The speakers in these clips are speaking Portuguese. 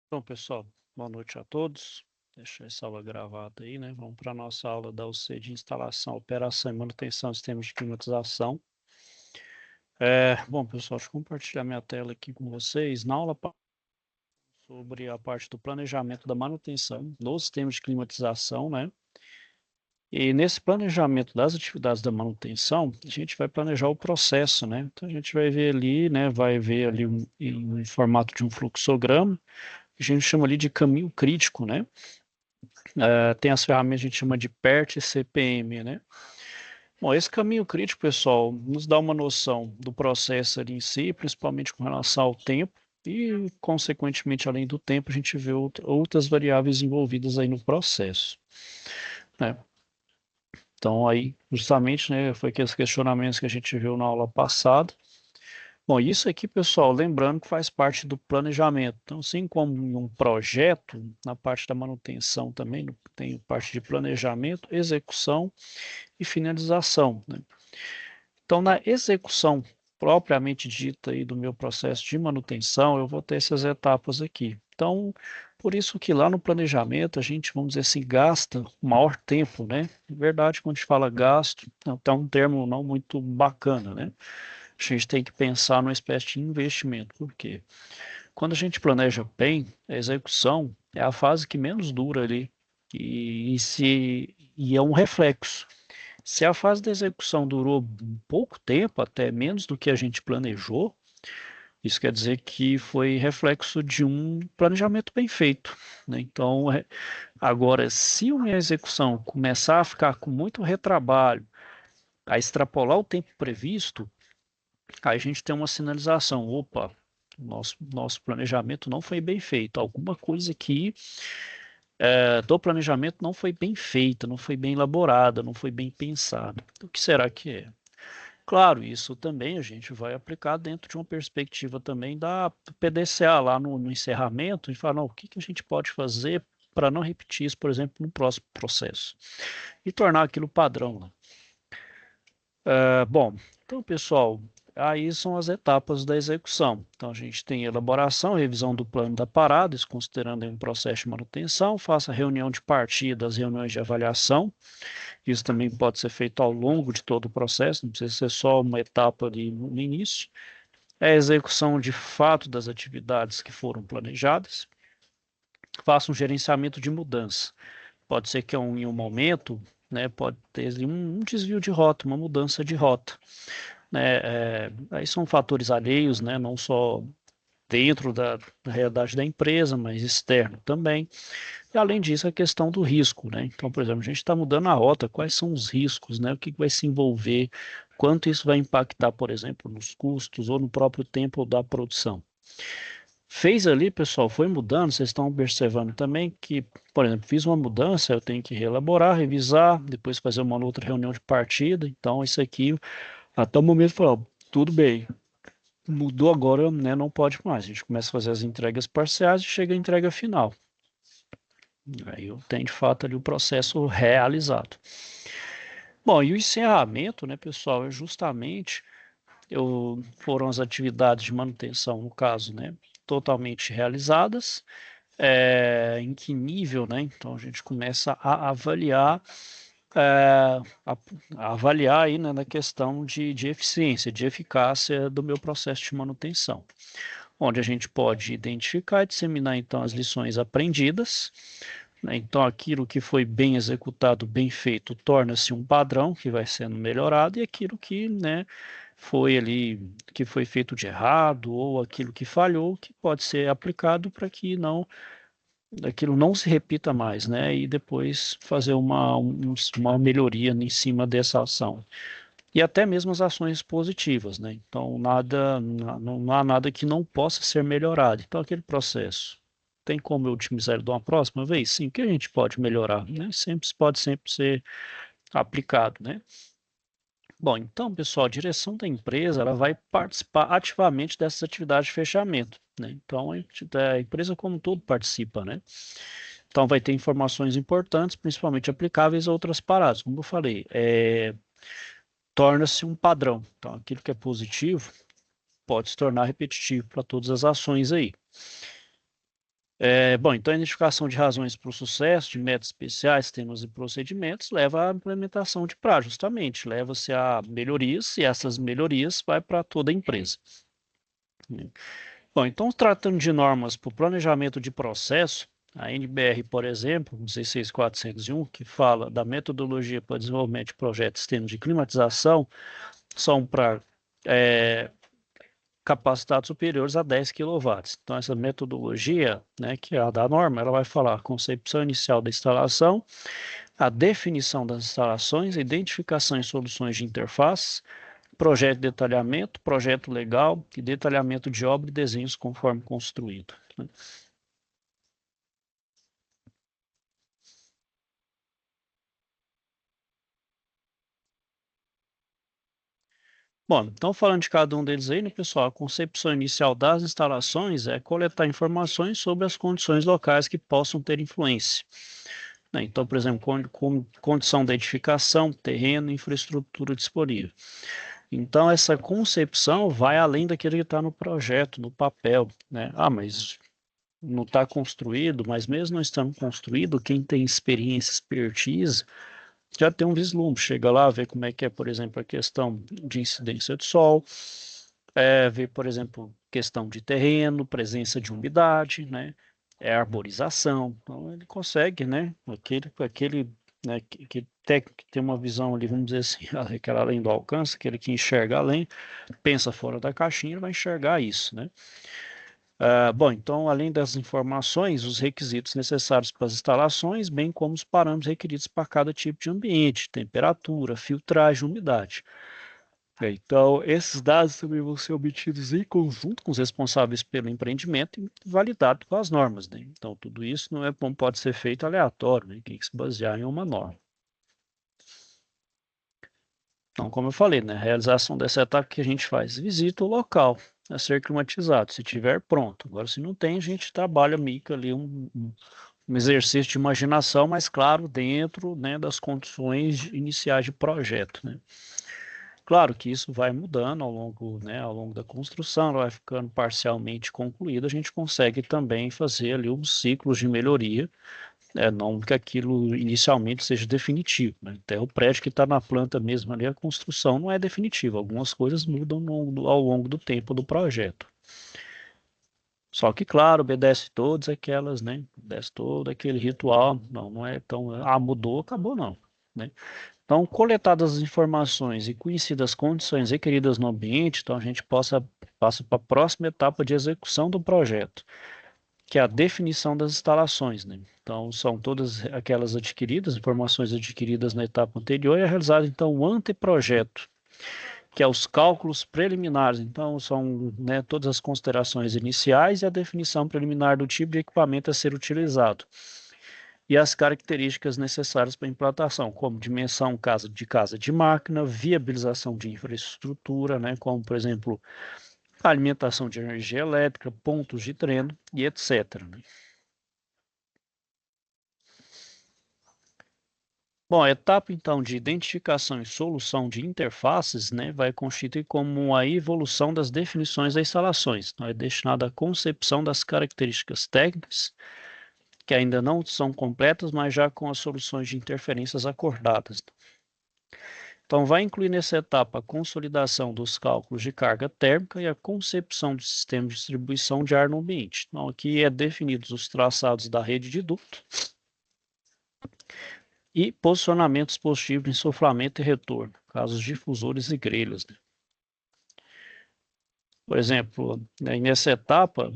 Bom, pessoal, boa noite a todos. Deixa essa aula gravada aí, né? Vamos para a nossa aula da UC de instalação, operação e manutenção de sistemas de climatização. Bom, pessoal, deixa eu compartilhar minha tela aqui com vocês. Na aula sobre a parte do planejamento da manutenção dos sistemas de climatização, né? E nesse planejamento das atividades da manutenção, a gente vai planejar o processo, né? Então a gente vai ver ali, né? Vai ver ali em formato de um fluxograma, que a gente chama ali de caminho crítico, né? Tem as ferramentas que a gente chama de PERT e CPM, né? Bom, esse caminho crítico, pessoal, nos dá uma noção do processo ali em si, principalmente com relação ao tempo, e, consequentemente, além do tempo, a gente vê outras variáveis envolvidas aí no processo, né? Então, aí, justamente, né, foi aqueles questionamentos que a gente viu na aula passada. Bom, isso aqui, pessoal, lembrando que faz parte do planejamento. Então, assim como em um projeto, na parte da manutenção também, tem parte de planejamento, execução e finalização, né? Então, na execução propriamente dita aí do meu processo de manutenção, eu vou ter essas etapas aqui. Então, por isso que lá no planejamento a gente, vamos dizer assim, gasta maior tempo, né? Na verdade, quando a gente fala gasto, é um termo não muito bacana, né? A gente tem que pensar numa espécie de investimento. Por quê? Quando a gente planeja bem, a execução é a fase que menos dura ali. E é um reflexo. Se a fase da execução durou pouco tempo, até menos do que a gente planejou, isso quer dizer que foi reflexo de um planejamento bem feito, né? Então, agora, se uma execução começar a ficar com muito retrabalho, a extrapolar o tempo previsto, aí a gente tem uma sinalização: opa, nosso planejamento não foi bem feito, alguma coisa aqui do planejamento não foi bem feita, não foi bem elaborada, não foi bem pensada. O que será que é? Claro, isso também a gente vai aplicar dentro de uma perspectiva também da PDCA lá no encerramento e falar, não, o que que a gente pode fazer para não repetir isso, por exemplo, no próximo processo e tornar aquilo padrão, né? Bom, então, pessoal, aí são as etapas da execução. Então, a gente tem elaboração, revisão do plano da parada, isso considerando um processo de manutenção, faça reunião de partidas, reuniões de avaliação. Isso também pode ser feito ao longo de todo o processo, não precisa ser só uma etapa ali no início. É a execução de fato das atividades que foram planejadas. Faça um gerenciamento de mudança. Pode ser que em um momento, né, pode ter um desvio de rota, uma mudança de rota, né? Aí são fatores alheios, né, não só dentro da realidade da empresa, mas externo também. E além disso, a questão do risco, né? Então, por exemplo, a gente está mudando a rota, quais são os riscos, né? O que vai se envolver, quanto isso vai impactar, por exemplo, nos custos ou no próprio tempo da produção. Fez ali, pessoal, foi mudando, vocês estão observando também que, por exemplo, fiz uma mudança, eu tenho que reelaborar, revisar, depois fazer uma outra reunião de partida. Então, isso aqui, até o momento, falou, tudo bem, mudou agora, né? Não pode mais. A gente começa a fazer as entregas parciais e chega a entrega final. Aí eu tenho de fato ali o processo realizado. Bom, e o encerramento, né, pessoal, é justamente foram as atividades de manutenção, no caso, né, totalmente realizadas. Em que nível, né? Então a gente começa a avaliar, é, a avaliar aí, né, na questão de eficiência, de eficácia do meu processo de manutenção, onde a gente pode identificar e disseminar então as lições aprendidas, né? Então aquilo que foi bem executado, bem feito, torna-se um padrão que vai sendo melhorado, e aquilo que, né, foi ali, que foi feito de errado, ou aquilo que falhou, que pode ser aplicado para que não aquilo não se repita mais, né? E depois fazer uma melhoria em cima dessa ação. E até mesmo as ações positivas, né? Então, não há nada que não possa ser melhorado. Então, aquele processo tem como eu otimizar ele de uma próxima vez? Sim, o que a gente pode melhorar, né? Pode sempre ser aplicado, né? Bom, então, pessoal, a direção da empresa ela vai participar ativamente dessas atividades de fechamento, né? Então, a empresa como um todo participa, né? Então, vai ter informações importantes, principalmente aplicáveis a outras paradas. Como eu falei, torna-se um padrão. Então, aquilo que é positivo pode se tornar repetitivo para todas as ações aí. Bom, então a identificação de razões para o sucesso, de métodos especiais, sistemas e procedimentos, leva à implementação de prazo, justamente, leva-se a melhorias, e essas melhorias vai para toda a empresa. Bom, então tratando de normas para o planejamento de processo, a NBR, por exemplo, 16401, que fala da metodologia para desenvolvimento de projetos de sistemas de climatização, são para capacitados superiores a 10 kW. Então, essa metodologia, né, que é a da norma, ela vai falar a concepção inicial da instalação, a definição das instalações, identificação e soluções de interface, projeto de detalhamento, projeto legal e detalhamento de obra e desenhos conforme construído. Né? Bom, então falando de cada um deles aí, né, pessoal, a concepção inicial das instalações é coletar informações sobre as condições locais que possam ter influência. Né? Então, por exemplo, condição da edificação, terreno, infraestrutura disponível. Então, essa concepção vai além daquilo que está no projeto, no papel, né? Ah, mas não está construído, mas mesmo não estando construído, quem tem experiência, expertise, já tem um vislumbre, chega lá, vê como é que é, por exemplo, a questão de incidência de sol, ver, por exemplo, questão de terreno, presença de umidade, né? Arborização. Então, ele consegue, né? Aquele né, que técnico que tem uma visão ali, vamos dizer assim, aquela além do alcance, aquele que enxerga além, pensa fora da caixinha, ele vai enxergar isso, né? Bom, então, além das informações, os requisitos necessários para as instalações, bem como os parâmetros requeridos para cada tipo de ambiente, temperatura, filtragem, umidade. Então, esses dados também vão ser obtidos em conjunto com os responsáveis pelo empreendimento e validados com as normas, né? Então, tudo isso não é como pode ser feito aleatório, né? Tem que se basear em uma norma. Então, como eu falei, né? A realização dessa etapa que a gente faz, visita o local a ser climatizado, se tiver pronto. Agora, se não tem, a gente trabalha meio que ali um exercício de imaginação, mas claro, dentro, né, das condições iniciais de projeto, né? Claro que isso vai mudando ao longo, né, ao longo da construção, ela vai ficando parcialmente concluída, a gente consegue também fazer ali uns ciclos de melhoria, não que aquilo inicialmente seja definitivo, né? Até o prédio que está na planta mesmo ali, a construção não é definitiva, algumas coisas mudam ao longo do tempo do projeto. Só que, claro, obedece todas aquelas, né? Obedece todo aquele ritual, não é tão, mudou, acabou, não, né? Então, coletadas as informações e conhecidas as condições requeridas no ambiente, então a gente passa para a próxima etapa de execução do projeto, que é a definição das instalações, né? Então, são todas aquelas adquiridas, informações adquiridas na etapa anterior, e é realizado, então, o anteprojeto, que é os cálculos preliminares. Então, são, né, todas as considerações iniciais e a definição preliminar do tipo de equipamento a ser utilizado e as características necessárias para a implantação, como dimensão casa de máquina, viabilização de infraestrutura, né, como, por exemplo, alimentação de energia elétrica, pontos de treino e etc. Né? Bom, a etapa então de identificação e solução de interfaces, né, vai constituir como a evolução das definições das instalações. Então, é destinada à concepção das características técnicas, que ainda não são completas, mas já com as soluções de interferências acordadas. Então, vai incluir nessa etapa a consolidação dos cálculos de carga térmica e a concepção do sistema de distribuição de ar no ambiente. Então, aqui é definidos os traçados da rede de duto e posicionamentos positivos de insuflamento e retorno, casos difusores e grelhas. Né? Por exemplo, né, nessa etapa,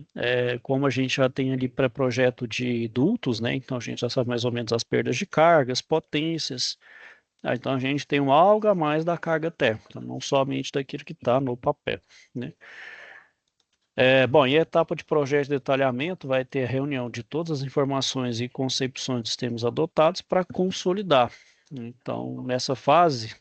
como a gente já tem ali pré-projeto de dutos, né, então a gente já sabe mais ou menos as perdas de cargas, potências. Então a gente tem um algo a mais da carga térmica, não somente daquilo que está no papel. Né? Bom, e a etapa de projeto de detalhamento vai ter a reunião de todas as informações e concepções de sistemas adotados para consolidar. Então, nessa fase,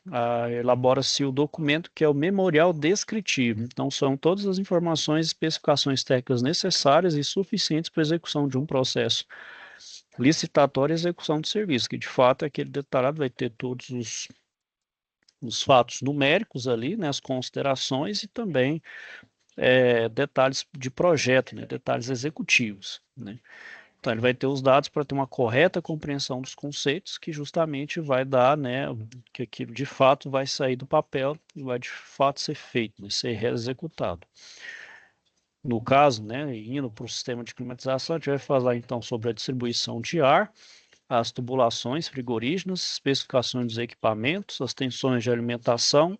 elabora-se o documento que é o memorial descritivo. Então, são todas as informações e especificações técnicas necessárias e suficientes para a execução de um processo licitatório e execução de serviço, que de fato é aquele detalhado, vai ter todos os fatos numéricos ali, né, as considerações e também detalhes de projeto, né, detalhes executivos. Né. Então, ele vai ter os dados para ter uma correta compreensão dos conceitos, que justamente vai dar, né, que aquilo de fato vai sair do papel e vai de fato ser feito, né, ser executado. No caso, né, indo para o sistema de climatização, a gente vai falar então sobre a distribuição de ar, as tubulações frigorígenas, especificações dos equipamentos, as tensões de alimentação,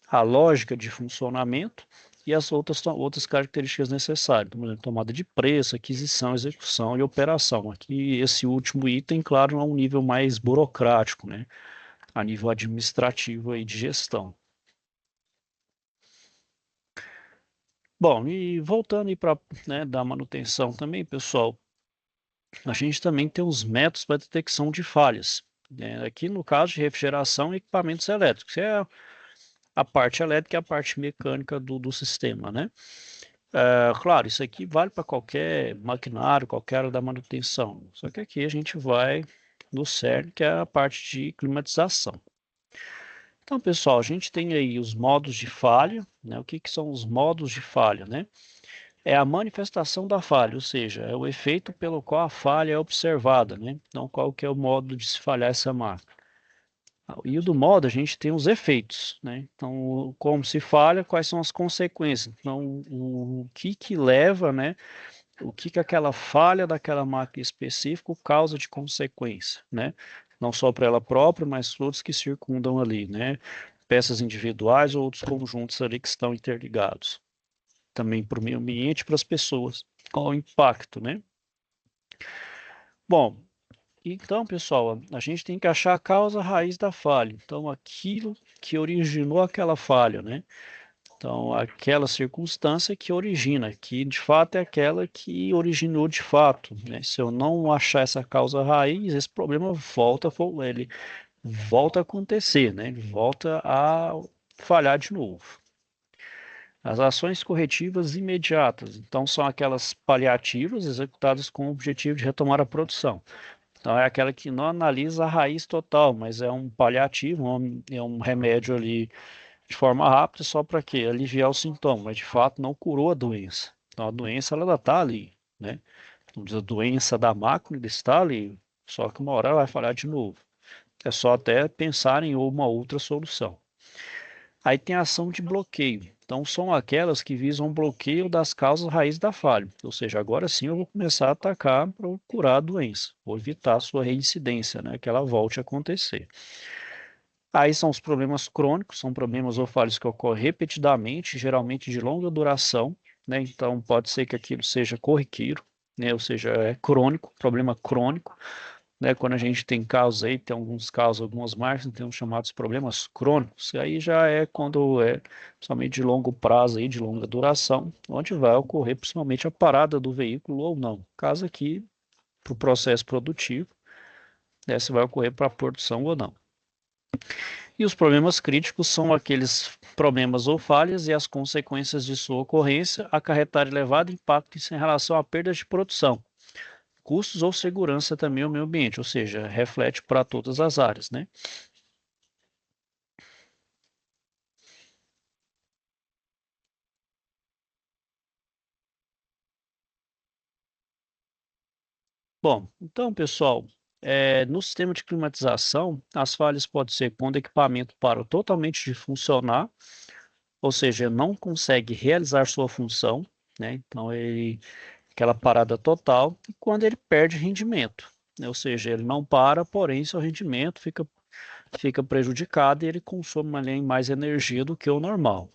a lógica de funcionamento e as outras características necessárias, por exemplo, tomada de preço, aquisição, execução e operação. Aqui, esse último item, claro, é um nível mais burocrático, né? A nível administrativo e de gestão. Bom, e voltando aí para, né, da manutenção também, pessoal, a gente também tem os métodos para detecção de falhas. Né? Aqui no caso de refrigeração e equipamentos elétricos, é a parte elétrica e a parte mecânica do sistema, né? Claro, isso aqui vale para qualquer maquinário, qualquer área da manutenção. Só que aqui a gente vai no cerne, que é a parte de climatização. Então, pessoal, a gente tem aí os modos de falha, né? O que são os modos de falha, né? É a manifestação da falha, ou seja, é o efeito pelo qual a falha é observada, né? Então, qual que é o modo de se falhar essa máquina? E o do modo, a gente tem os efeitos, né? Então, como se falha, quais são as consequências? Então, o que leva, né? O que aquela falha daquela máquina específica causa de consequência, né? Não só para ela própria, mas todos que circundam ali, né? Peças individuais ou outros conjuntos ali que estão interligados. Também para o meio ambiente e para as pessoas. Qual o impacto, né? Bom, então, pessoal, a gente tem que achar a causa raiz da falha. Então, aquilo que originou aquela falha, né? Então, aquela circunstância que origina, que de fato é aquela que originou de fato, né? Se eu não achar essa causa raiz, esse problema ele volta a acontecer, né? Ele volta a falhar de novo. As ações corretivas imediatas, então, são aquelas paliativas executadas com o objetivo de retomar a produção. Então, é aquela que não analisa a raiz total, mas é um paliativo, é um remédio ali de forma rápida só para quê? Aliviar o sintoma, mas de fato não curou a doença. Então, a doença ela ainda está ali, né? A doença da mácula ainda está ali, só que uma hora ela vai falhar de novo. É só até pensar em uma outra solução. Aí tem a ação de bloqueio. Então, são aquelas que visam o bloqueio das causas raiz da falha. Ou seja, agora sim eu vou começar a atacar para curar a doença, ou evitar a sua reincidência, né? Que ela volte a acontecer. Aí são os problemas crônicos, são problemas ou falhas que ocorrem repetidamente, geralmente de longa duração, né? Então, pode ser que aquilo seja corriqueiro, né? Ou seja, é crônico, problema crônico, né? Quando a gente tem casos aí, tem alguns casos, algumas marcas, tem os chamados problemas crônicos, e aí já é quando é principalmente de longo prazo aí, de longa duração, onde vai ocorrer principalmente a parada do veículo ou não. Caso aqui, para o processo produtivo, né, se vai ocorrer para a produção ou não. E os problemas críticos são aqueles problemas ou falhas e as consequências de sua ocorrência acarretar elevado impacto em relação a perdas de produção, custos ou segurança também ao meio ambiente, ou seja, reflete para todas as áreas, né? Bom, então, pessoal, no sistema de climatização, as falhas podem ser quando o equipamento para totalmente de funcionar, ou seja, não consegue realizar sua função, né? Então, aquela parada total, e quando ele perde rendimento, né? Ou seja, ele não para, porém seu rendimento fica prejudicado e ele consome além mais energia do que o normal.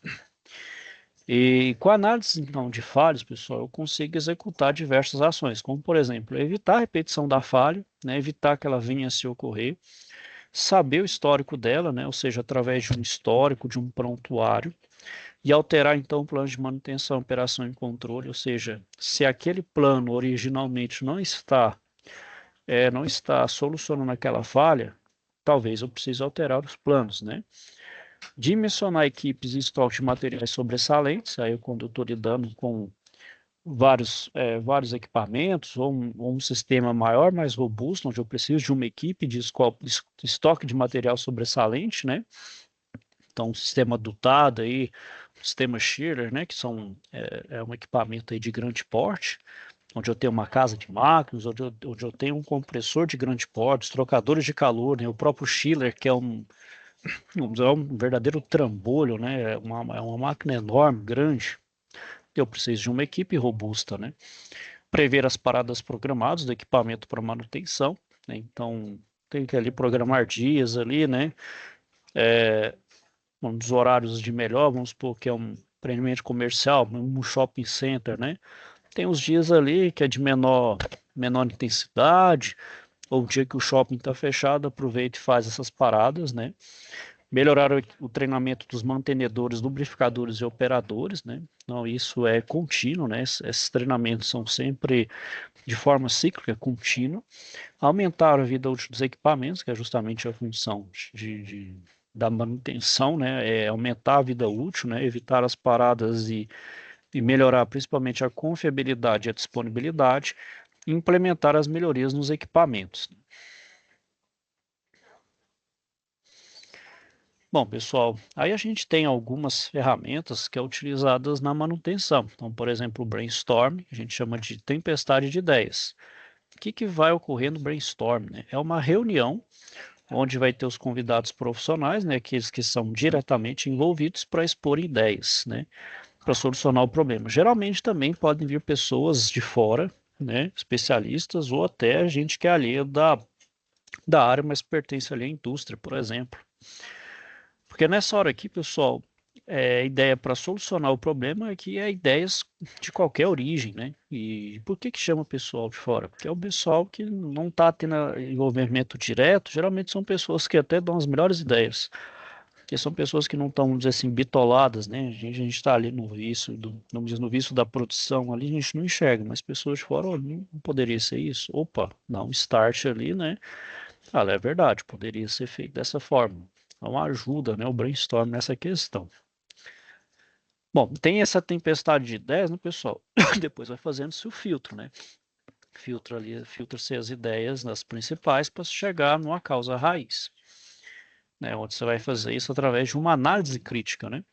E com a análise então de falhas, pessoal, eu consigo executar diversas ações, como por exemplo, evitar a repetição da falha, né, evitar que ela venha a se ocorrer, saber o histórico dela, né, ou seja, através de um histórico, de um prontuário, e alterar então o plano de manutenção, operação e controle, ou seja, se aquele plano originalmente não está solucionando aquela falha, talvez eu precise alterar os planos, né? Dimensionar equipes e estoque de materiais sobressalentes, aí quando eu estou lidando com vários equipamentos ou um sistema maior, mais robusto, onde eu preciso de uma equipe de estoque de material sobressalente, né? Então, um sistema dotado aí, um sistema Shearer, né? Que é um equipamento aí de grande porte, onde eu tenho uma casa de máquinas, onde eu tenho um compressor de grande porte, trocadores de calor, né? O próprio chiller, que é um verdadeiro trambolho, né? É uma máquina enorme, grande. Eu preciso de uma equipe robusta, né? Prever as paradas programadas do equipamento para manutenção, né? Então, tem que ali programar dias ali, né? Um dos horários de melhor, vamos supor que é um empreendimento comercial, um shopping center, né? Tem os dias ali que é de menor intensidade, ou o dia que o shopping está fechado, aproveita e faz essas paradas, né? Melhorar o treinamento dos mantenedores, lubrificadores e operadores, né? Então, isso é contínuo, né? Esses treinamentos são sempre de forma cíclica, contínua. Aumentar a vida útil dos equipamentos, que é justamente a função da manutenção, né? É aumentar a vida útil, né? Evitar as paradas e melhorar principalmente a confiabilidade e a disponibilidade, e implementar as melhorias nos equipamentos. Bom, pessoal, aí a gente tem algumas ferramentas que é utilizadas na manutenção. Então, por exemplo, o brainstorm, a gente chama de tempestade de ideias. O que vai ocorrer no brainstorm, né? É uma reunião onde vai ter os convidados profissionais, né, aqueles que são diretamente envolvidos para expor ideias, né, para solucionar o problema. Geralmente também podem vir pessoas de fora, né, especialistas ou até gente que é alheia da área, mas pertence ali à indústria, por exemplo. Porque nessa hora aqui, pessoal, ideia para solucionar o problema é que é ideias de qualquer origem, né? E por que chama o pessoal de fora? Porque é o pessoal que não está tendo envolvimento direto, geralmente são pessoas que até dão as melhores ideias. Porque são pessoas que não estão, vamos dizer assim, bitoladas, né? A gente está ali no vício, vamos dizer, no vício da produção, ali a gente não enxerga, mas pessoas de fora, oh, não poderia ser isso. Opa, dá um start ali, né? Ah, é verdade, poderia ser feito dessa forma. Então ajuda, né, o brainstorm nessa questão. Bom, tem essa tempestade de ideias, né, pessoal? Depois vai fazendo-se o filtro, né? Filtra-se as ideias nas principais para chegar numa causa raiz, né? Onde você vai fazer isso através de uma análise crítica, né?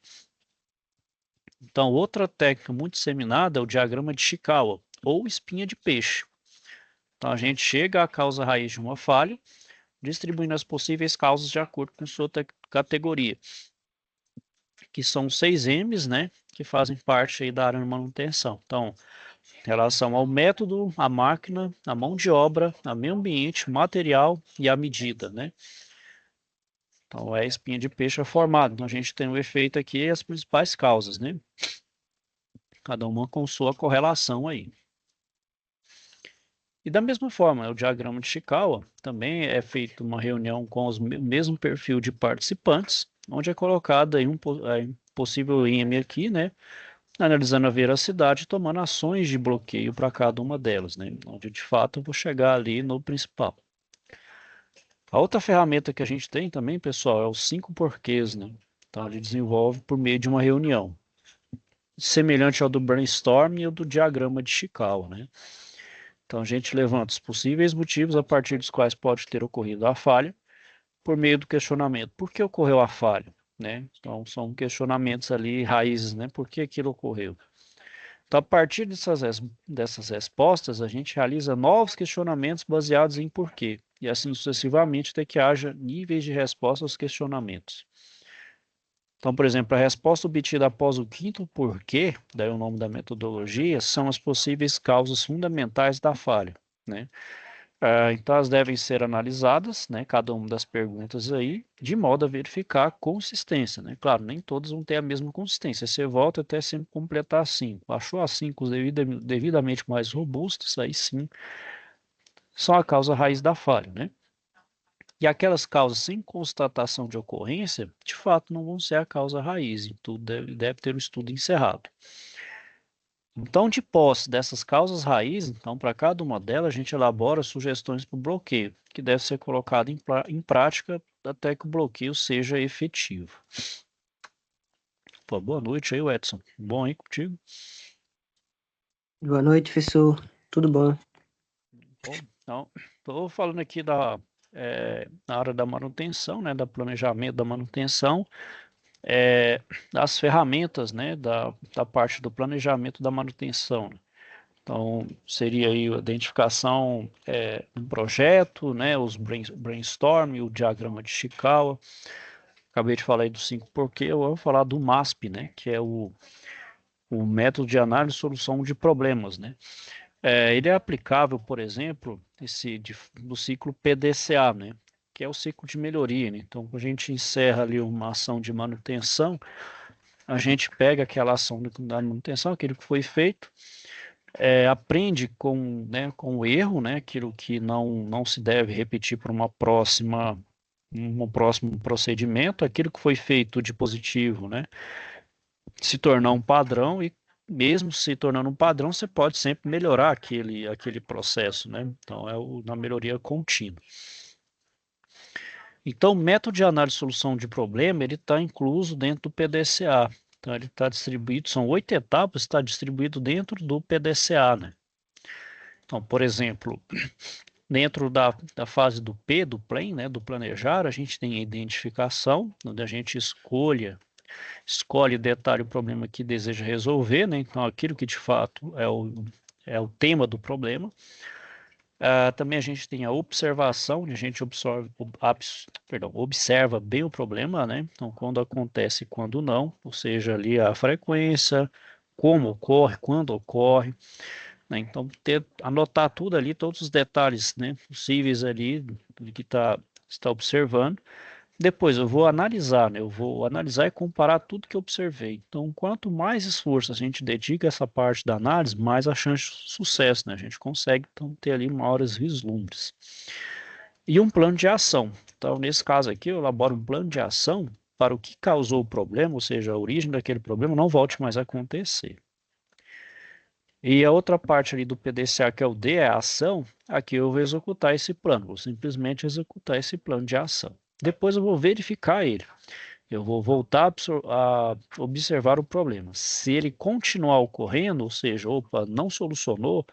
Então, outra técnica muito disseminada é o diagrama de Chikawa, ou espinha de peixe. Então, a gente chega à causa raiz de uma falha, distribuindo as possíveis causas de acordo com sua categoria, que são 6 M's, né, que fazem parte aí da área de manutenção. Então, em relação ao método, a máquina, a mão de obra, a meio ambiente, o material e a medida, né? Então, é a espinha de peixe formada. Então, a gente tem o efeito aqui e as principais causas, né? Cada uma com sua correlação aí. E da mesma forma, o diagrama de Chikawa também é feito uma reunião com o mesmo perfil de participantes, onde é colocado aí um possível IM aqui, né? Analisando a veracidade e tomando ações de bloqueio para cada uma delas, né? Onde de fato eu vou chegar ali no principal. A outra ferramenta que a gente tem também, pessoal, é os 5 porquês, né? Então ele desenvolve por meio de uma reunião, semelhante ao do brainstorm e ao do diagrama de Chikawa, né? Então a gente levanta os possíveis motivos a partir dos quais pode ter ocorrido a falha, por meio do questionamento. Por que ocorreu a falha? Né? Então são questionamentos ali, raízes, né? Por que aquilo ocorreu? Então, a partir dessas respostas, a gente realiza novos questionamentos baseados em porquê, e assim sucessivamente, até que haja níveis de resposta aos questionamentos. Então, por exemplo, a resposta obtida após o quinto porquê, daí o nome da metodologia, são as possíveis causas fundamentais da falha, né? Então, elas devem ser analisadas, né, cada uma das perguntas aí, de modo a verificar a consistência, né? Claro, nem todas vão ter a mesma consistência. Você volta até sempre completar 5. Achou as 5 devidamente mais robustas, aí sim são a causa raiz da falha, né? E aquelas causas sem constatação de ocorrência, de fato, não vão ser a causa raiz, e tudo deve ter o estudo encerrado. Então, de posse dessas causas raízes, então, para cada uma delas, a gente elabora sugestões para o bloqueio, que deve ser colocado em prática até que o bloqueio seja efetivo. Pô, boa noite aí, Edson. Bom aí contigo? Boa noite, professor. Tudo bom? Bom, então, estou falando aqui na área da manutenção, né, da planejamento da manutenção, das ferramentas, né, da parte do planejamento da manutenção, né? Então, seria aí a identificação do projeto, né, os brainstorm, o diagrama de Chikawa. Acabei de falar aí do 5 porquê, eu vou falar do MASP, né, que é o método de análise e solução de problemas, né. Ele é aplicável, por exemplo, no ciclo PDCA, né, que é o ciclo de melhoria, né? Então, quando a gente encerra ali uma ação de manutenção, a gente pega aquela ação da manutenção, aquilo que foi feito, aprende né, com o erro, né, aquilo que não se deve repetir para um próximo procedimento, aquilo que foi feito de positivo, né, se tornar um padrão e mesmo se tornando um padrão, você pode sempre melhorar aquele processo, né? Então, na melhoria contínua. Então, o método de análise e solução de problema, ele está incluso dentro do PDCA. Então, ele está distribuído, são 8 etapas, está distribuído dentro do PDCA, né? Então, por exemplo, dentro da fase do P, do plan, né, do planejar, a gente tem a identificação, onde a gente escolhe e detalha o problema que deseja resolver, né? Então, aquilo que de fato é o tema do problema. Também a gente tem a observação, onde a gente observa bem o problema, né? Então, quando acontece e quando não, ou seja, ali a frequência, como ocorre, quando ocorre, né? Então, anotar tudo ali, todos os detalhes, né, possíveis ali do que está observando. Depois eu vou analisar, né? Eu vou analisar e comparar tudo que eu observei. Então, quanto mais esforço a gente dedica a essa parte da análise, mais a chance de sucesso, né? A gente consegue então, ter ali maiores vislumbres. E um plano de ação. Então, nesse caso aqui, eu elaboro um plano de ação para o que causou o problema, ou seja, a origem daquele problema não volte mais a acontecer. E a outra parte ali do PDCA, que é o D, é a ação, aqui eu vou executar esse plano, vou simplesmente executar esse plano de ação. Depois eu vou verificar ele. Eu vou voltar a observar o problema. Se ele continuar ocorrendo, ou seja, opa, não solucionou,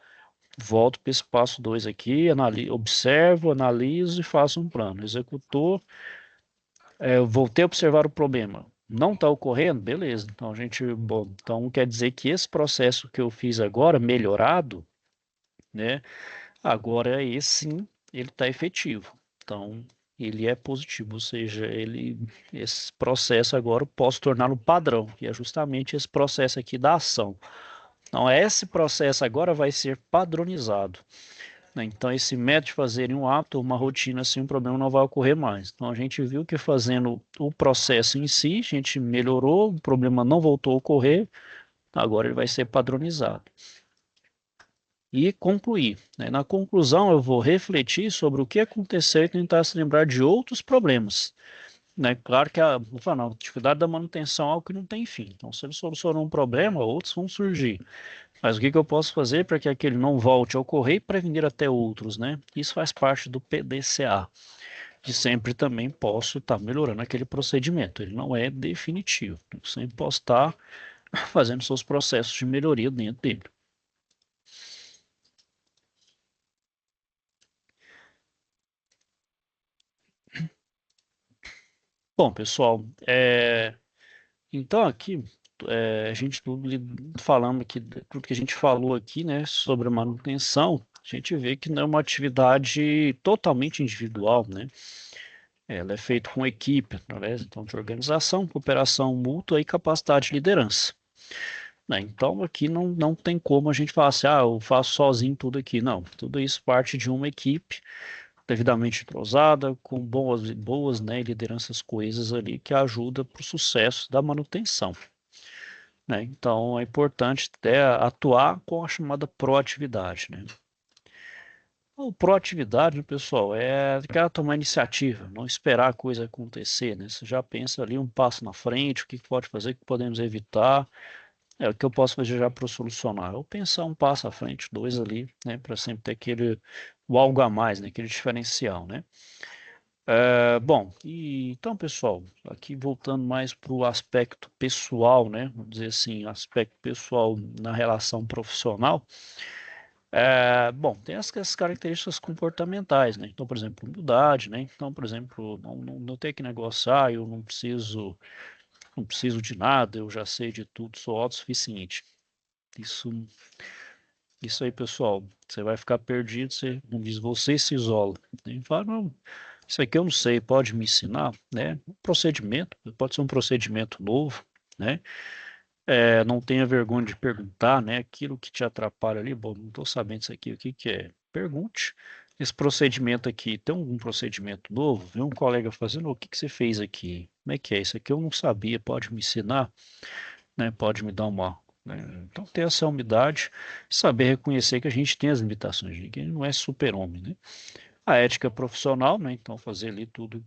volto para esse passo 2 aqui, observo, analiso e faço um plano. Executou, voltei a observar o problema. Não está ocorrendo? Beleza. Então, então quer dizer que esse processo que eu fiz agora, melhorado, né? Agora esse sim, ele está efetivo. Então, ele é positivo, ou seja, esse processo agora eu posso torná-lo padrão, que é justamente esse processo aqui da ação. Então, esse processo agora vai ser padronizado, né? Então, esse método de fazer um hábito, uma rotina, assim, um problema não vai ocorrer mais. Então, a gente viu que fazendo o processo em si, a gente melhorou, o problema não voltou a ocorrer, agora ele vai ser padronizado e concluir, né? Na conclusão, eu vou refletir sobre o que aconteceu e tentar se lembrar de outros problemas, né? Claro que a atividade da manutenção é algo que não tem fim. Então, se ele solucionou um problema, outros vão surgir. Mas o que eu posso fazer para que aquele não volte a ocorrer e prevenir até outros, né? Isso faz parte do PDCA. E sempre também posso estar melhorando aquele procedimento. Ele não é definitivo. Eu sempre posso estar fazendo seus processos de melhoria dentro dele. Bom, pessoal, então aqui a gente falando aqui tudo que a gente falou aqui, né, sobre a manutenção, a gente vê que não é uma atividade totalmente individual, né? Ela é feita com equipe, através então de organização, cooperação mútua e capacidade de liderança, né? Então aqui não tem como a gente falar assim, eu faço sozinho tudo aqui. Não, tudo isso parte de uma equipe devidamente entrosada, com boas, né, lideranças coesas ali que ajuda para o sucesso da manutenção, né? Então é importante até atuar com a chamada proatividade, né? O proatividade, né, pessoal, é quer tomar iniciativa, não esperar a coisa acontecer, né? Você já pensa ali um passo na frente, o que pode fazer, o que podemos evitar, o que eu posso fazer já para solucionar. Eu pensar um passo à frente, dois ali, né, para sempre ter o algo a mais, né, aquele diferencial, né? Bom, então, pessoal, aqui voltando mais para o aspecto pessoal, né? Vamos dizer assim, aspecto pessoal na relação profissional. Bom, tem as características comportamentais, né? Então, por exemplo, humildade, né? Então, por exemplo, não ter que negociar, eu não preciso de nada, eu já sei de tudo, sou autossuficiente. Isso Isso aí, pessoal. Você vai ficar perdido, você, como diz, você se isola. E fala, não, isso aqui eu não sei, pode me ensinar, né? Um procedimento, pode ser um procedimento novo, né? Não tenha vergonha de perguntar, né? Aquilo que te atrapalha ali, bom, não estou sabendo isso aqui, o que que é? Pergunte. Esse procedimento aqui, tem algum procedimento novo? Viu um colega fazendo, o que que você fez aqui? Como é que é? Isso aqui eu não sabia, pode me ensinar, né? Pode me dar uma, né? Então ter essa humildade, saber reconhecer que a gente tem as limitações, ninguém não é super-homem, né? A ética profissional, né? Então fazer ali tudo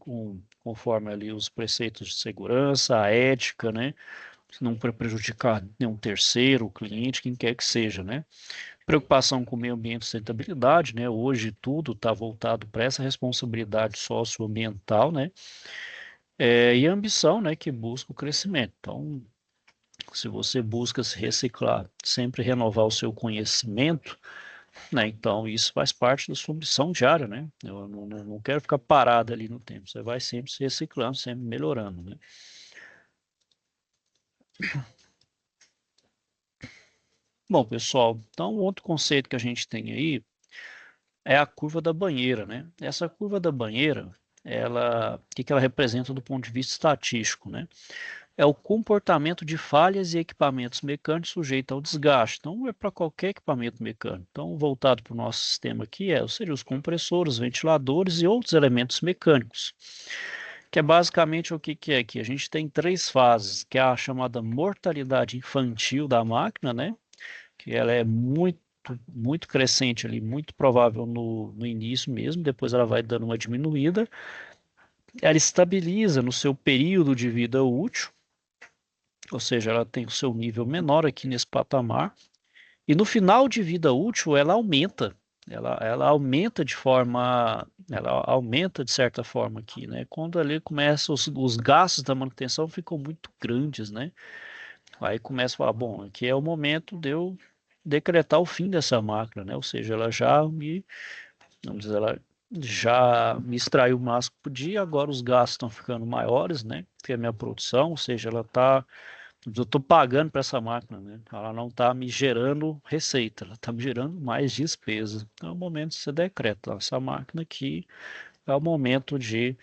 conforme ali os preceitos de segurança, a ética, né? Não para prejudicar nenhum terceiro, o cliente, quem quer que seja, né? Preocupação com o meio ambiente e sustentabilidade, né? Hoje tudo está voltado para essa responsabilidade socioambiental, né? E a ambição, né? Que busca o crescimento. Então, se você busca se reciclar, sempre renovar o seu conhecimento, né? Então, isso faz parte da sua missão diária, né? Eu não quero ficar parado ali no tempo. Você vai sempre se reciclando, sempre melhorando, né? Bom, pessoal, então outro conceito que a gente tem aí é a curva da banheira, né? Essa curva da banheira, o que que ela representa do ponto de vista estatístico, né? É o comportamento de falhas e equipamentos mecânicos sujeitos ao desgaste. Então, é para qualquer equipamento mecânico. Então, voltado para o nosso sistema aqui, seriam os compressores, ventiladores e outros elementos mecânicos. Que é basicamente o que que é aqui? A gente tem três fases, que é a chamada mortalidade infantil da máquina, né? Que ela é muito crescente ali, muito provável no início mesmo, depois ela vai dando uma diminuída. Ela estabiliza no seu período de vida útil, ou seja, ela tem o seu nível menor aqui nesse patamar, e no final de vida útil ela aumenta. Ela aumenta ela aumenta de certa forma aqui, né? Quando ali começa os gastos da manutenção ficam muito grandes, né? Aí começa a falar, bom, aqui é o momento de eu decretar o fim dessa máquina, né? Ou seja, vamos dizer, ela já me extraiu o máximo que podia, agora os gastos estão ficando maiores, né? Porque a minha produção, ou seja, eu estou pagando para essa máquina, né? Ela não está me gerando receita, ela está me gerando mais despesa. Então é o momento de você decreta, essa máquina aqui é o momento de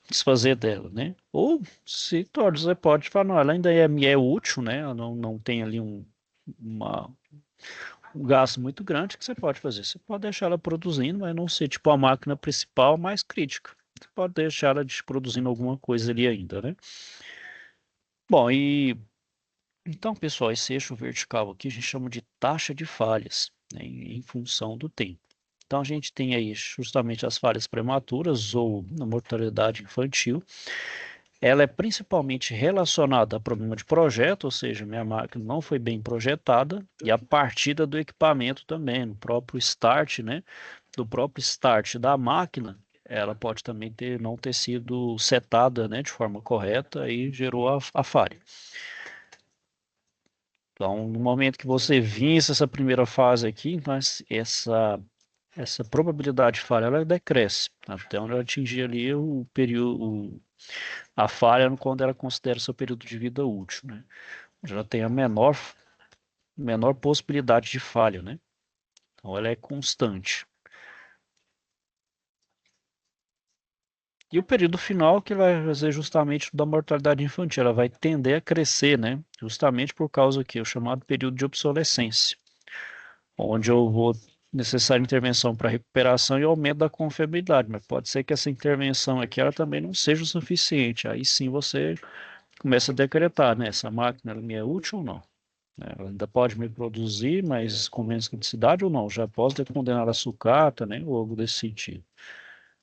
desfazer dela, né? Ou se torna, você pode falar, não, ela ainda me é útil, né? Ela não tem ali uma, um gasto muito grande que você pode fazer. Você pode deixar ela produzindo, mas não ser tipo a máquina principal mais crítica. Você pode deixar ela produzindo alguma coisa ali ainda, né? Bom, e então, pessoal, esse eixo vertical aqui a gente chama de taxa de falhas, né, em função do tempo. Então, a gente tem aí justamente as falhas prematuras ou a mortalidade infantil. Ela é principalmente relacionada a problema de projeto, ou seja, minha máquina não foi bem projetada, e a partida do equipamento também, no próprio start, né? Do próprio start da máquina, ela pode também não ter sido setada, né, de forma correta e gerou a falha. Então, no momento que você vence essa primeira fase aqui, então essa probabilidade de falha ela decresce até onde ela atingir ali o período, a falha quando ela considera seu período de vida útil, né? Já tem a menor possibilidade de falha, né? Então ela é constante. E o período final que vai fazer justamente da mortalidade infantil, ela vai tender a crescer, né? Justamente por causa que o chamado período de obsolescência, onde eu vou necessária intervenção para recuperação e aumento da confiabilidade, mas pode ser que essa intervenção aqui ela também não seja o suficiente. Aí sim você começa a decretar, né? Essa máquina ela me é útil ou não? Ela ainda pode me produzir, mas com menos criticidade ou não? Já posso ter condenado a sucata, né? Ou algo desse sentido.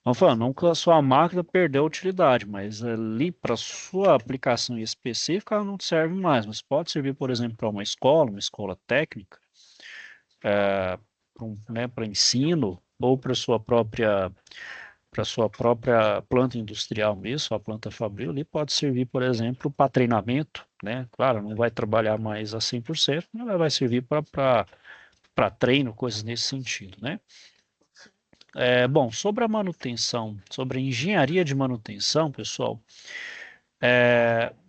Vamos falar, não que a sua máquina perdeu a utilidade, mas ali para sua aplicação específica ela não serve mais, mas pode servir, por exemplo, para uma escola técnica, né, para ensino ou para sua própria planta industrial mesmo, sua planta fabril ali pode servir, por exemplo, para treinamento, né? Claro, não vai trabalhar mais a 100%, mas ela vai servir para treino, coisas nesse sentido, né? Bom, sobre a manutenção, sobre a engenharia de manutenção, pessoal,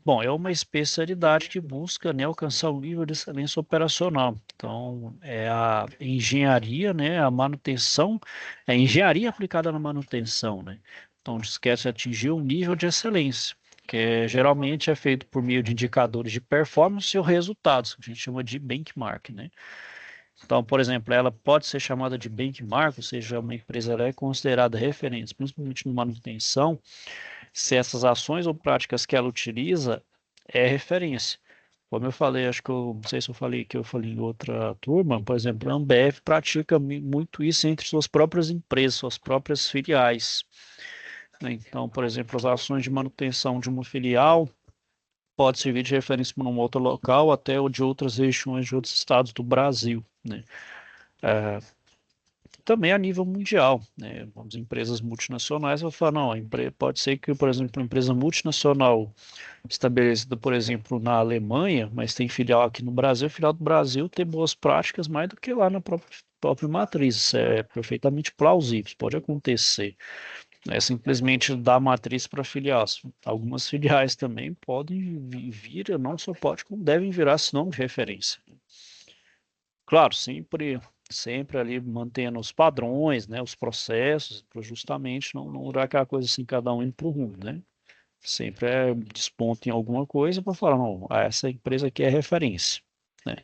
Bom, é uma especialidade que busca, né, alcançar o nível de excelência operacional. Então, é a engenharia, né, a manutenção, é a engenharia aplicada na manutenção, né? Então, esquece atingir um nível de excelência, que geralmente é feito por meio de indicadores de performance ou resultados, que a gente chama de benchmark, né? Então, por exemplo, ela pode ser chamada de benchmark, ou seja, uma empresa ela é considerada referência, principalmente na manutenção, se essas ações ou práticas que ela utiliza é referência. Como eu falei, acho que eu não sei se eu falei que eu falei em outra turma, por exemplo, a Ambev pratica muito isso entre suas próprias empresas, suas próprias filiais, né? Então, por exemplo, as ações de manutenção de uma filial pode servir de referência para um outro local, até o de outras regiões de outros estados do Brasil, né? Também a nível mundial, né? As empresas multinacionais vão falar, não, pode ser que, por exemplo, uma empresa multinacional estabelecida, por exemplo, na Alemanha, mas tem filial aqui no Brasil, a filial do Brasil tem boas práticas mais do que lá na própria matriz. Isso é perfeitamente plausível, isso pode acontecer. É simplesmente dar a matriz para filial. Algumas filiais também podem vir, não só pode, como devem virar sinônimo de referência. Claro, sempre ali mantendo os padrões, né, os processos, para justamente não dar aquela coisa assim, cada um indo para o rumo, né? Sempre desponta em alguma coisa para falar, não, essa empresa aqui é referência, né?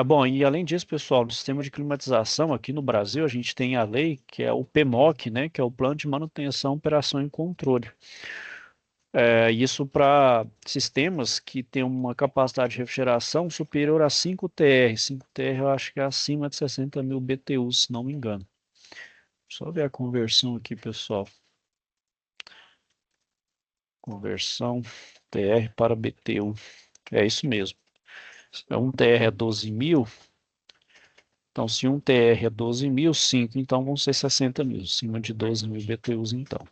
Bom, e além disso, pessoal, no sistema de climatização aqui no Brasil, a gente tem a lei que é o PMOC, né, que é o Plano de Manutenção, Operação e Controle. Isso para sistemas que têm uma capacidade de refrigeração superior a 5 TR. 5 TR eu acho que é acima de 60 mil BTUs, se não me engano. Só ver a conversão aqui, pessoal. Conversão TR para BTU. É isso mesmo. Um TR é 12 mil. Então, se um TR é 12 mil, 5, então vão ser 60 mil. Acima de 12 mil BTUs, então.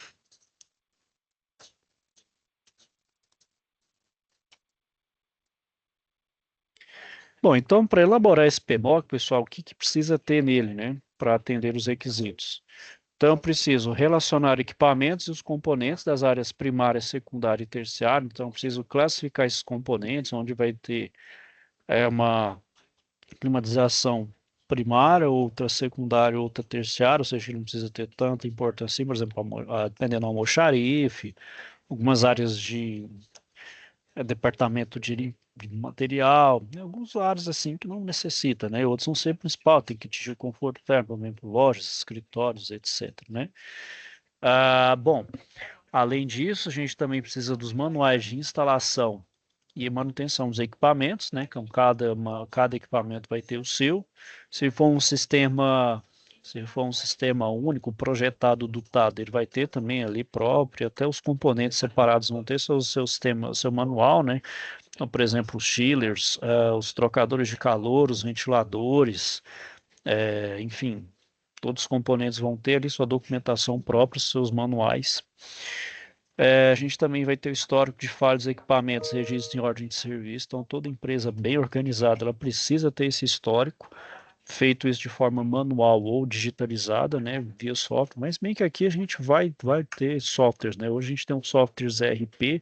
Bom, então, para elaborar esse PMOC, pessoal, o que precisa ter nele, né? Para atender os requisitos? Então, eu preciso relacionar equipamentos e os componentes das áreas primária, secundária e terciária. Então, eu preciso classificar esses componentes, onde vai ter uma climatização primária, outra secundária, outra terciária, ou seja, não precisa ter tanta importância, assim, por exemplo, dependendo do almoxarife, algumas áreas de departamento de material, né, algumas áreas assim que não necessita, né? Outros são sempre principal, tem que atingir conforto térmico, por exemplo, lojas, escritórios, etc, né? Bom, além disso, a gente também precisa dos manuais de instalação e manutenção dos equipamentos, né? Então, cada equipamento vai ter o seu. Se for um sistema, se for um sistema único, projetado, dotado, ele vai ter também ali próprio, até os componentes separados vão ter seu sistema, seu manual, né? Então, por exemplo, os chillers, os trocadores de calor, os ventiladores, enfim, todos os componentes vão ter ali sua documentação própria, seus manuais. A gente também vai ter o histórico de falhas, equipamentos, registros em ordem de serviço. Então, toda empresa bem organizada, ela precisa ter esse histórico, feito isso de forma manual ou digitalizada, né, via software. Mas bem que aqui a gente vai ter softwares, né? Hoje a gente tem um softwares ERP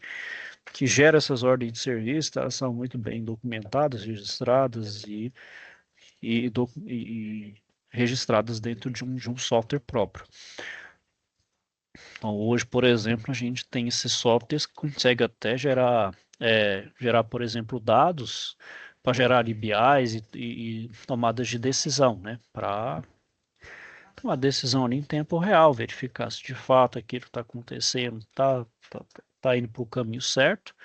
que gera essas ordens de serviço, tá? Elas são muito bem documentadas, registradas e registradas dentro de um software próprio. Então, hoje, por exemplo, a gente tem esses softwares que consegue até gerar, por exemplo, dados para gerar BIs e tomadas de decisão, né? Para tomar decisão ali em tempo real, verificar se de fato aquilo que está acontecendo tá indo para o caminho certo,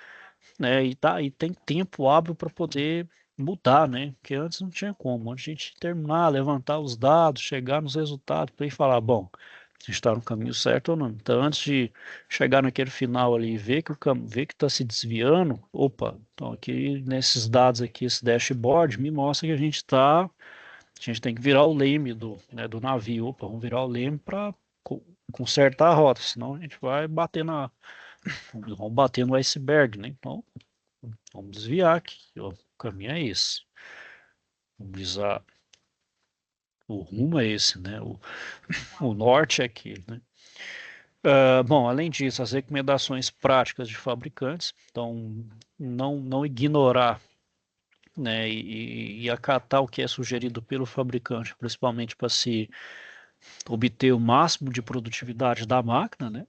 né? E tem tempo hábil para poder mudar, né? Porque antes não tinha como. Antes a gente terminar, levantar os dados, chegar nos resultados, para ir falar, bom, se está no caminho certo ou não. Então, antes de chegar naquele final ali e ver que está se desviando, opa, então aqui nesses dados aqui, esse dashboard me mostra que a gente tem que virar o leme do navio. Opa, vamos virar o leme para consertar a rota, senão a gente vai vamos bater no iceberg, né? Então, vamos desviar aqui. Ó, o caminho é esse. Vamos visar. O rumo é esse, né? O norte é aquele, né? Bom, além disso, as recomendações práticas de fabricantes, então não ignorar, né, e acatar o que é sugerido pelo fabricante, principalmente para se obter o máximo de produtividade da máquina, né?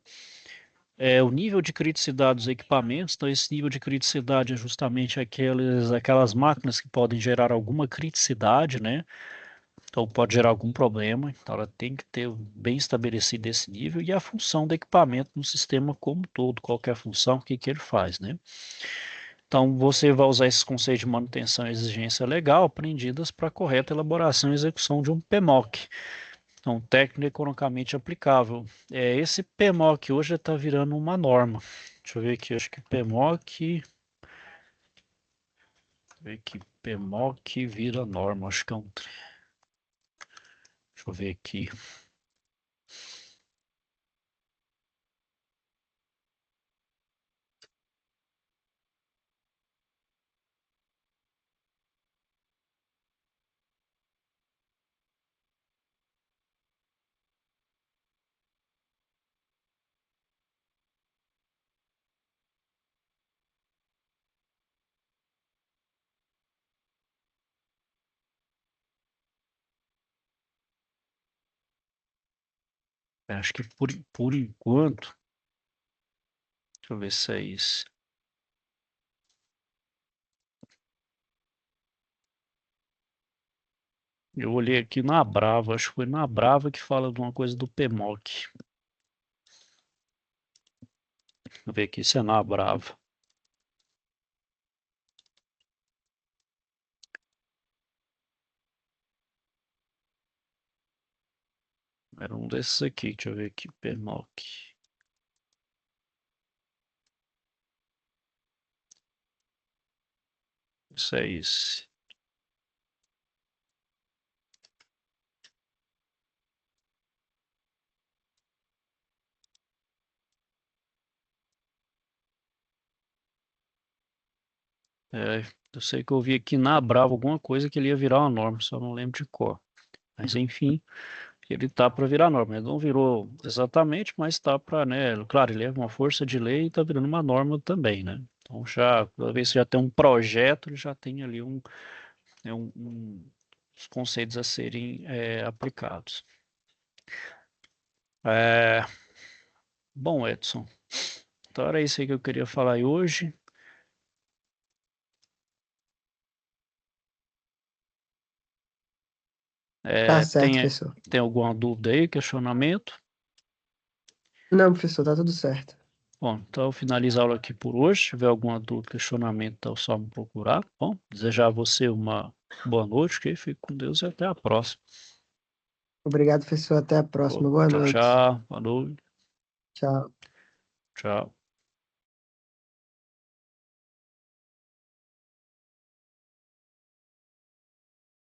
O nível de criticidade dos equipamentos, então esse nível de criticidade é justamente aquelas máquinas que podem gerar alguma criticidade, né? Então pode gerar algum problema, então ela tem que ter bem estabelecido esse nível e a função do equipamento no sistema como um todo, qualquer função, o que que ele faz, né? Então você vai usar esses conceitos de manutenção e exigência legal aprendidas para a correta elaboração e execução de um PMOC. Então, técnico economicamente aplicável. Esse PMOC hoje está virando uma norma. Deixa eu ver aqui, acho que PMOC. Ver que PMOC vira norma, acho que é um. Deixa eu ver aqui. Acho que por enquanto. Deixa eu ver se é isso. Eu olhei aqui na Brava, acho que foi na Brava que fala de uma coisa do PMOC. Deixa eu ver aqui se é na Brava. Era um desses aqui, deixa eu ver aqui, PMOC. Isso é isso. Eu sei que eu vi aqui na Brava alguma coisa que ele ia virar uma norma, só não lembro de cor. Mas enfim, ele tá para virar norma. Ele não virou exatamente, mas tá para, né? Claro, ele é uma força de lei e tá virando uma norma também, né? Então já, toda vez que já tem um projeto, ele já tem ali os conceitos a serem aplicados. É, bom, Edson, então era isso aí que eu queria falar aí hoje. Tá É, certo, professor. tem alguma dúvida aí, questionamento? Não, professor, tá tudo certo. Bom, então eu finalizo a aula aqui por hoje. Se tiver alguma dúvida, questionamento, então é só me procurar. Bom, desejar a você uma boa noite, que fique com Deus e até a próxima. Obrigado, professor. Até a próxima. Boa Tchau, noite. tchau. Boa noite. Tchau. Tchau.